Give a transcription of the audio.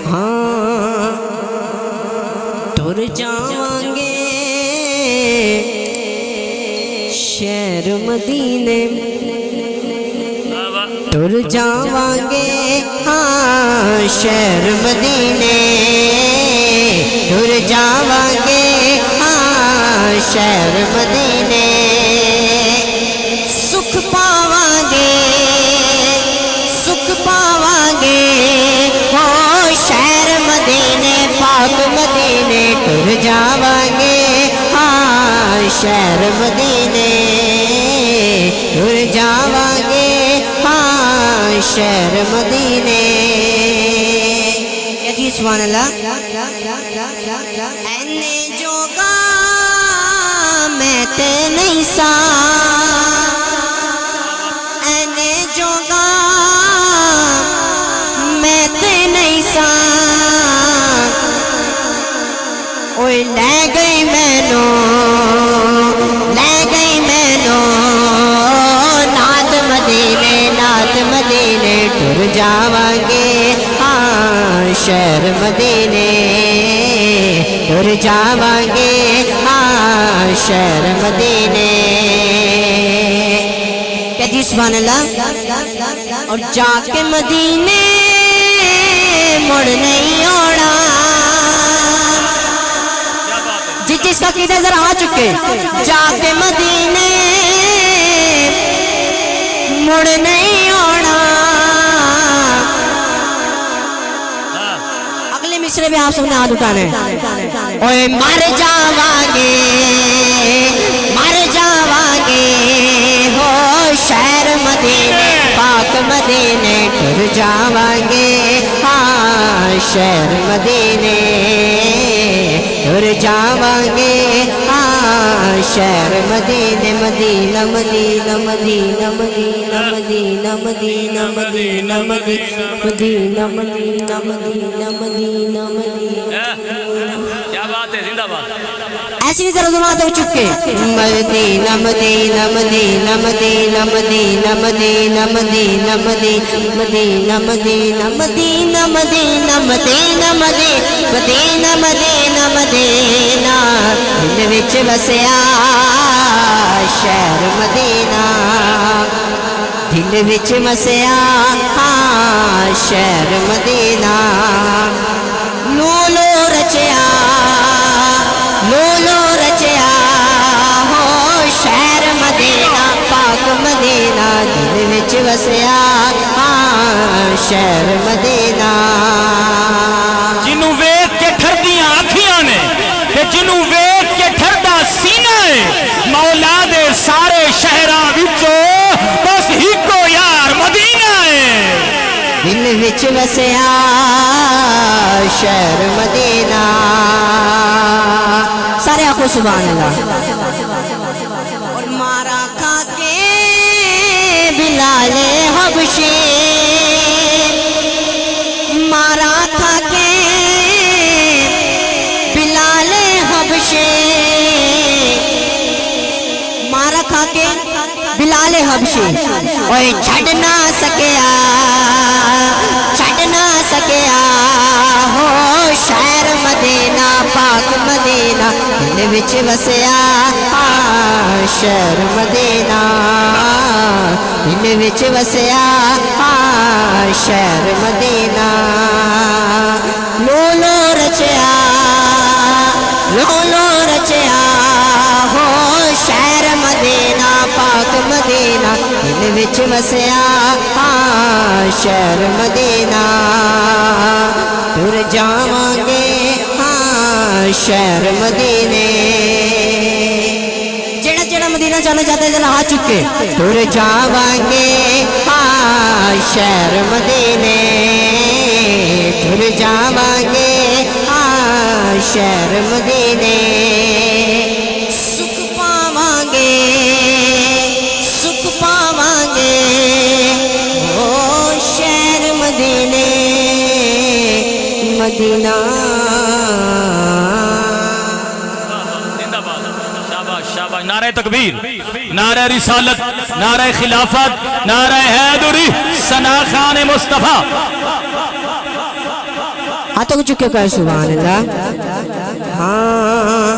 ہاں ٹر جاوانگے شہر مدینے ٹر جاوانگے ہاں شہر مدینے ٹر جاوانگے ہاں شہر مدینے سکھ پاوانگے ہو شہر مدینے پاک مدینے ٹر جاوانگے ہاں شہر مدینے ٹر جاوانگے ہاں شہر مدینے کہتی سبحان اللہ اینے جوگا میں تے نہیں سا اینے جوگا میں تے نہیں سا اوہ لے گئی مینو نات مدینے ٹر جاوانگے ہاں شہر مدینے ٹر جاوانگے ہاں شہر مدینے کہتی سبحان اللہ اور جا کے مدینے مڑ نہیں آنا جس کا قیدہ ذرا آ چکے جا کے مدینے مڑ نہیں آنا اگلے مصرے میں آپ سب نے ہاتھ اٹھانے اوے مر جاوانگے ہو شہر مدینے پاک مدینے ٹر جاوانگے ہاں شہر مدینے ٹر جاوانگے ہاں شہر مدینے مدینہ مدینہ مدینہ مدینہ مدینہ مدینہ مدینہ مدینہ مدینہ مدینہ مدینہ مدینہ کیا بات ہے زندہ بات ایسی نہیں ذرا زمانت ہو چکے مدینہ مدینہ مدینہ مدینہ مدینہ مدینہ مدینہ مدینہ مدینہ مدینہ مدینہ مدینہ مدینہ مدینہ مدینہ دل وچ وسیا شہر مدینہ دل وچ وسیا ہاں شہر مدینہ لولو رچیا ہو شہر مدینہ پاک مدینہ دل وچ وسیا ہاں شہر مدینہ جنوں ویکھ کے ٹھردیاں اکھیاں نے تے جنوں ویکھ کے ٹھردا سینہ ہے مولا دے سارے شہراں وچوں بس ہکو یار مدینہ ہے دل وچ وسیا شہر مدینہ سارے آنکھوں سبحان اللہ اور مارا کھا کے بلال حبشی مارا کھا کے بلال حبشی مارا کھا کے بلال حبشی اوہ چھڑ نہ سکیا ہو شہر مدینہ پاک مدینہ دل وچ وسیا ہاں شہر مدینہ دل وچ وسیا ہاں شہر مدینہ لولو رچیا ہو شہر مدینہ پاک مدینہ دل وچ وسیا ہاں شہر مدینہ ٹر جاوانگے ہاں شہر مدینے جڑا مدینہ جانا چاہتا ہے جلا ہاتھ چکے ٹر جاوانگے ہاں شہر مدینے ٹر جاوانگے ہاں شہر مدینے سکھ پاوانگے او شہر مدینے مدینہ نعرہ تکبیر، نعرہ رسالت، نعرہ خلافت، نعرہ حیدری، ثنا خان مصطفیٰ. ہاتھوں کو چکے کر سبحان اللہ. ہاں